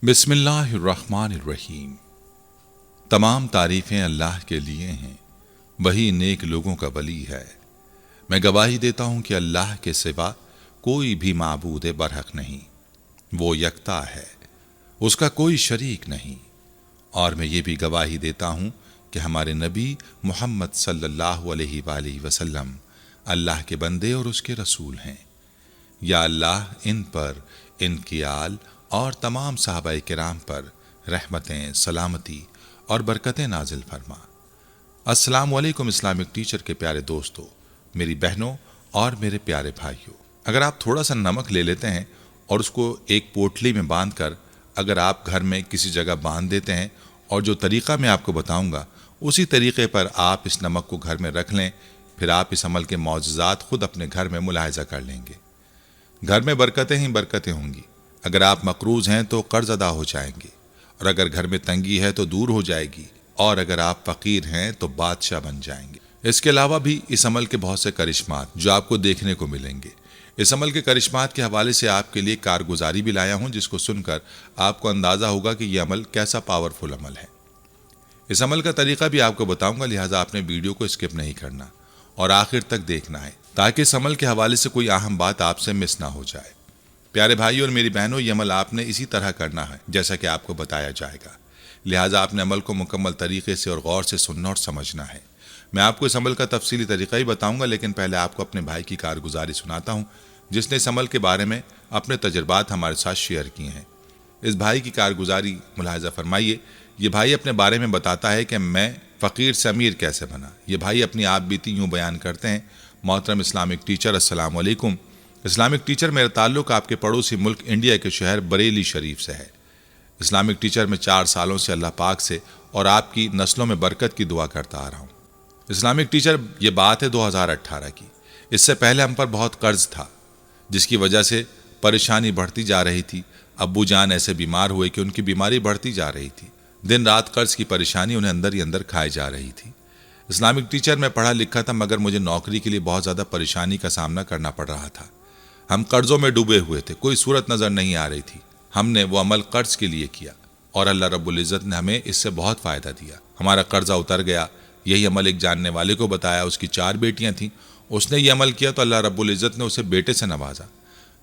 बिस्मिल्लाहिर्रहमानिर्रहीम। तमाम तारीफ़ें अल्लाह के लिए हैं, वही नेक लोगों का वली है। मैं गवाही देता हूँ कि अल्लाह के सिवा कोई भी माबूद बरहक नहीं, वो यकता है, उसका कोई शरीक नहीं। और मैं ये भी गवाही देता हूँ कि हमारे नबी मुहम्मद सल्लल्लाहु अलैहि वसल्लम अल्लाह के बंदे और उसके रसूल हैं। या अल्लाह इन पर, इनकी आल और तमाम सहाबाए किराम पर रहमतें, सलामती और बरकतें नाजिल फरमा। अस्सलामु अलैकुम इस्लामिक टीचर के प्यारे दोस्तों, मेरी बहनों और मेरे प्यारे भाइयों, अगर आप थोड़ा सा नमक ले लेते हैं और उसको एक पोटली में बांध कर अगर आप घर में किसी जगह बांध देते हैं और जो तरीक़ा मैं आपको बताऊंगा उसी तरीक़े पर आप इस नमक को घर में रख लें, फिर आप इस अमल के मौजज़ात खुद अपने घर में मुलाहिज़ा कर लेंगे। घर में बरकतें ही बरकतें होंगी। अगर आप मकरूज़ हैं तो कर्ज अदा हो जाएंगे, और अगर घर में तंगी है तो दूर हो जाएगी, और अगर आप फ़कीर हैं तो बादशाह बन जाएंगे। इसके अलावा भी इस अमल के बहुत से करिश्मात जो आपको देखने को मिलेंगे। इस अमल के करिश्मात के हवाले से आपके लिए कारगुजारी भी लाया हूँ, जिसको सुनकर आपको अंदाज़ा होगा कि यह अमल कैसा पावरफुल अमल है। इस अमल का तरीक़ा भी आपको बताऊँगा, लिहाजा आपने वीडियो को स्किप नहीं करना और आखिर तक देखना है, ताकि इस अमल के हवाले से कोई अहम बात आपसे मिस ना हो जाए। प्यारे भाइयों और मेरी बहनों, ये अमल आपने इसी तरह करना है जैसा कि आपको बताया जाएगा, लिहाजा आपने अमल को मुकम्मल तरीके से और गौर से सुनना और समझना है। मैं आपको इस अमल का तफसीली तरीका ही बताऊंगा, लेकिन पहले आपको अपने भाई की कारगुजारी सुनाता हूं, जिसने इस अमल के बारे में अपने तजर्बात हमारे साथ शेयर किए हैं। इस भाई की कारगुजारी मुलाहिज़ा फरमाइए। ये भाई अपने बारे में बताता है कि मैं फ़कीर से अमीर कैसे बना। ये भाई अपनी आप बीती यूँ बयान करते हैं। मोहतरम इस्लामिक टीचर, अस्सलाम वालेकुम। इस्लामिक टीचर, मेरा ताल्लुक़ आपके पड़ोसी मुल्क इंडिया के शहर बरेली शरीफ से है। इस्लामिक टीचर, मैं 4 सालों से अल्लाह पाक से और आपकी नस्लों में बरकत की दुआ करता आ रहा हूँ। इस्लामिक टीचर, ये बात है 2018 की। इससे पहले हम पर बहुत कर्ज था, जिसकी वजह से परेशानी बढ़ती जा रही थी। अब्बू जान ऐसे बीमार हुए कि उनकी बीमारी बढ़ती जा रही थी। दिन रात कर्ज की परेशानी उन्हें अंदर ही अंदर खाई जा रही थी। इस्लामिक टीचर, मैं पढ़ा लिखा था, मगर मुझे नौकरी के लिए बहुत ज़्यादा परेशानी का सामना करना पड़ रहा था। हम कर्ज़ों में डूबे हुए थे, कोई सूरत नज़र नहीं आ रही थी। हमने वो अमल कर्ज के लिए किया और अल्लाह रब्बुल इज़्ज़त ने हमें इससे बहुत फ़ायदा दिया। हमारा कर्जा उतर गया। यही अमल एक जानने वाले को बताया, उसकी 4 बेटियां थीं। उसने ये अमल किया तो अल्लाह रब्बुल इज़्ज़त ने उसे बेटे से नवाजा।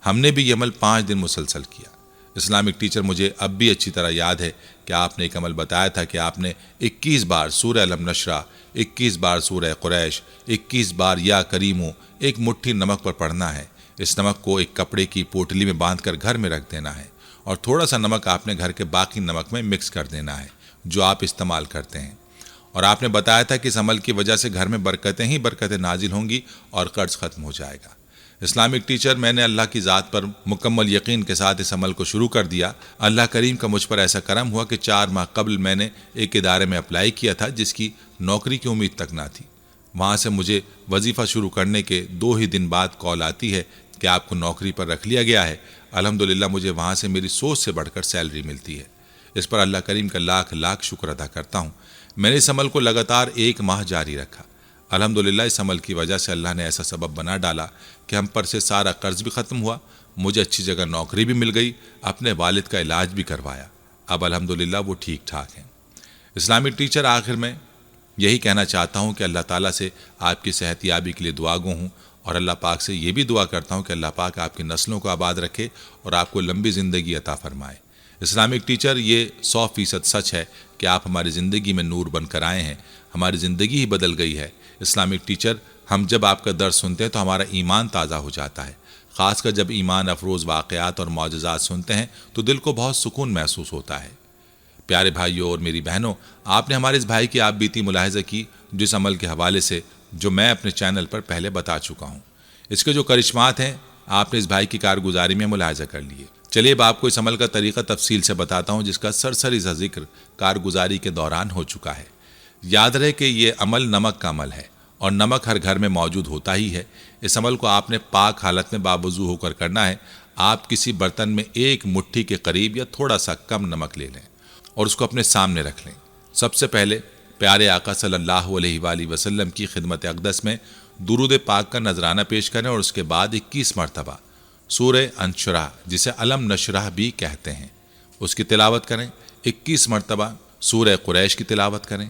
हमने भी ये अमल 5 दिन मुसलसल किया। इस्लामिक टीचर, मुझे अब भी अच्छी तरह याद है कि आपने एक अमल बताया था कि आपने 21 बार सूरह अलम नशरा, 21 बार सूरह कुरैश, 21 बार या करीमो एक मुट्ठी नमक पर पढ़ना है। इस नमक को एक कपड़े की पोटली में बांधकर घर में रख देना है, और थोड़ा सा नमक आपने घर के बाकी नमक में मिक्स कर देना है जो आप इस्तेमाल करते हैं। और आपने बताया था कि इस अमल की वजह से घर में बरकतें ही बरकतें नाजिल होंगी और कर्ज ख़त्म हो जाएगा। इस्लामिक टीचर, मैंने अल्लाह की ज़ात पर मुकम्मल यकीन के साथ इस अमल को शुरू कर दिया। अल्लाह करीम का मुझ पर ऐसा करम हुआ कि 4 माह कबल मैंने एक इदारे में अप्लाई किया था, जिसकी नौकरी की उम्मीद तक ना थी। वहाँ से मुझे वजीफ़ा शुरू करने के 2 ही दिन बाद कॉल आती है कि आपको नौकरी पर रख लिया गया है। अल्हम्दुलिल्लाह, मुझे वहाँ से मेरी सोच से बढ़कर सैलरी मिलती है। इस पर अल्लाह करीम का लाख लाख शुक्र अदा करता हूँ। मैंने इस अमल को लगातार 1 माह जारी रखा। अल्हम्दुलिल्लाह, इस अमल की वजह से अल्लाह ने ऐसा सबब बना डाला कि हम पर से सारा कर्ज भी ख़त्म हुआ, मुझे अच्छी जगह नौकरी भी मिल गई, अपने वालिद का इलाज भी करवाया। अब अल्हम्दुलिल्लाह वो ठीक ठाक हैं। इस्लामिक टीचर, आखिर में यही कहना चाहता हूँ कि अल्लाह ताला से आपकी सेहत याबी के लिए दुआगो हूँ, और अल्लाह पाक से ये भी दुआ करता हूँ कि अल्लाह पाक आपकी नस्लों को आबाद रखे और आपको लंबी ज़िंदगी अता फरमाए। इस्लामिक टीचर, ये 100% सच है कि आप हमारी ज़िंदगी में नूर बनकर आए हैं। हमारी ज़िंदगी ही बदल गई है। इस्लामिक टीचर, हम जब आपका दर्स सुनते हैं तो हमारा ईमान ताज़ा हो जाता है। ख़ासकर जब ईमान अफरोज़ वाक़यात और मौजज़ात सुनते हैं तो दिल को बहुत सुकून महसूस होता है। प्यारे भाइयों और मेरी बहनों, आपने हमारे इस भाई की आप बीती मुलाहिज़ा की, जिस अमल के हवाले से जो मैं अपने चैनल पर पहले बता चुका हूँ। इसके जो करिश्मात हैं आपने इस भाई की कारगुजारी में मुलाहिज़ा कर लिए। चलिए अब आपको इस अमल का तरीक़ा तफसील से बताता हूँ, जिसका सरसरी सा जिक्र कारगुजारी के दौरान हो चुका है। याद रहे कि ये अमल नमक का अमल है, और नमक हर घर में मौजूद होता ही है। इस अमल को आपने पाक हालत में बावजू होकर करना है। आप किसी बर्तन में 1 मुट्ठी के करीब या थोड़ा सा कम नमक ले लें और उसको अपने सामने रख लें। सबसे पहले प्यारे आका सल्लल्लाहु अलैहि वसल्लम की खिदमत अक़दस में दुरूद पाक का नजराना पेश करें, और उसके बाद 21 मरतबा सूरह अनशराह, जिसे अलम नशराह भी कहते हैं, اس کی تلاوت کریں، 21 مرتبہ سورہ قریش کی تلاوت کریں،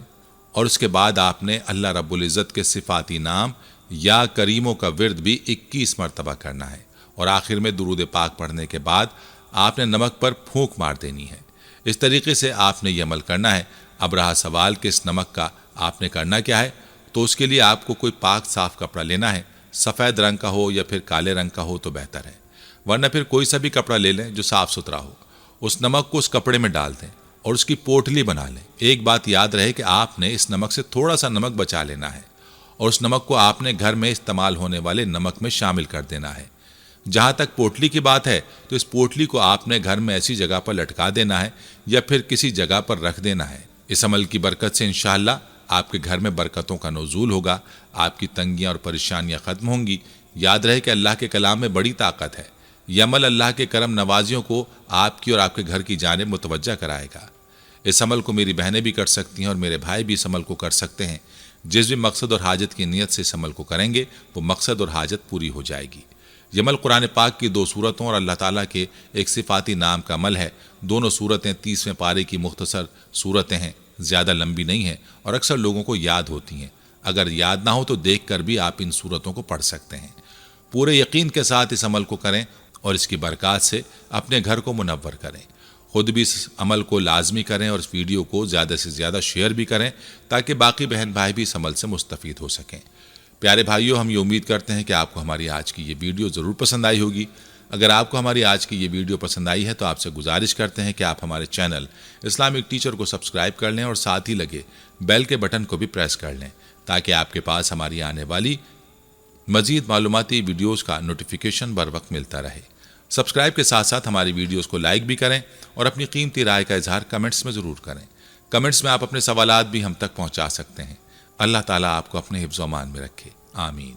اور اس کے بعد آپ نے اللہ رب العزت کے صفاتی نام یا کریموں کا ورد بھی 21 مرتبہ کرنا ہے، اور آخر میں درود پاک پڑھنے کے بعد آپ نے نمک پر پھونک مار دینی ہے۔ اس طریقے سے آپ نے یہ عمل کرنا ہے۔ اب رہا سوال کہ اس نمک کا آپ نے کرنا کیا ہے، تو اس کے لیے آپ کو کوئی پاک صاف کپڑا لینا ہے، سفید رنگ کا ہو یا پھر کالے رنگ کا ہو تو بہتر ہے، ورنہ پھر کوئی سا بھی کپڑا لے لیں جو صاف ستھرا ہو۔ اس نمک کو اس کپڑے میں ڈال دیں اور اس کی پوٹلی بنا لیں۔ ایک بات یاد رہے کہ آپ نے اس نمک سے تھوڑا سا نمک بچا لینا ہے، اور اس نمک کو آپ نے گھر میں استعمال ہونے والے نمک میں شامل کر دینا ہے۔ جہاں تک پوٹلی کی بات ہے تو اس پوٹلی کو آپ نے گھر میں ایسی جگہ پر لٹکا دینا ہے یا پھر کسی جگہ پر رکھ دینا ہے۔ اس عمل کی برکت سے انشاءاللہ آپ کے گھر میں برکتوں کا نزول ہوگا، آپ کی تنگیاں اور پریشانیاں ختم ہوں گی۔ یاد رہے کہ اللہ کے کلام میں بڑی طاقت ہے۔ یہ عمل اللہ کے کرم نوازیوں کو آپ کی اور آپ کے گھر کی جانب متوجہ کرائے گا۔ اس عمل کو میری بہنیں بھی کر سکتی ہیں اور میرے بھائی بھی اس عمل کو کر سکتے ہیں۔ جس بھی مقصد اور حاجت کی نیت سے اس عمل کو کریں گے وہ مقصد اور حاجت پوری ہو جائے گی۔ یہ عمل قرآن پاک کی 2 سورتوں اور اللہ تعالیٰ کے ایک صفاتی نام کا عمل ہے۔ دونوں سورتیں 30ویں پارے کی مختصر سورتیں ہیں، زیادہ لمبی نہیں ہیں اور اکثر لوگوں کو یاد ہوتی ہیں۔ اگر یاد نہ ہو تو دیکھ کر بھی آپ ان سورتوں کو پڑھ سکتے ہیں۔ پورے یقین کے ساتھ اس عمل کو کریں اور اس کی برکات سے اپنے گھر کو منور کریں۔ خود بھی اس عمل کو لازمی کریں اور اس ویڈیو کو زیادہ سے زیادہ شیئر بھی کریں تاکہ باقی بہن بھائی بھی اس عمل سے مستفید ہو سکیں۔ پیارے بھائیوں، ہم یہ امید کرتے ہیں کہ آپ کو ہماری آج کی یہ ویڈیو ضرور پسند آئی ہوگی۔ اگر آپ کو ہماری آج کی یہ ویڈیو پسند آئی ہے تو آپ سے گزارش کرتے ہیں کہ آپ ہمارے چینل اسلامک ٹیچر کو سبسکرائب کر لیں اور ساتھ ہی لگے بیل کے بٹن کو بھی پریس کر لیں تاکہ آپ کے پاس ہماری آنے والی مزید معلوماتی ویڈیوز کا نوٹیفیکیشن بر وقت ملتا رہے۔ سبسکرائب کے ساتھ ساتھ ہماری ویڈیوز کو لائک بھی کریں اور اپنی قیمتی رائے کا اظہار کمنٹس میں ضرور کریں۔ کمنٹس میں آپ اپنے سوالات بھی ہم تک پہنچا سکتے ہیں۔ اللہ تعالیٰ آپ کو اپنے حفظ و امان میں رکھے، آمین۔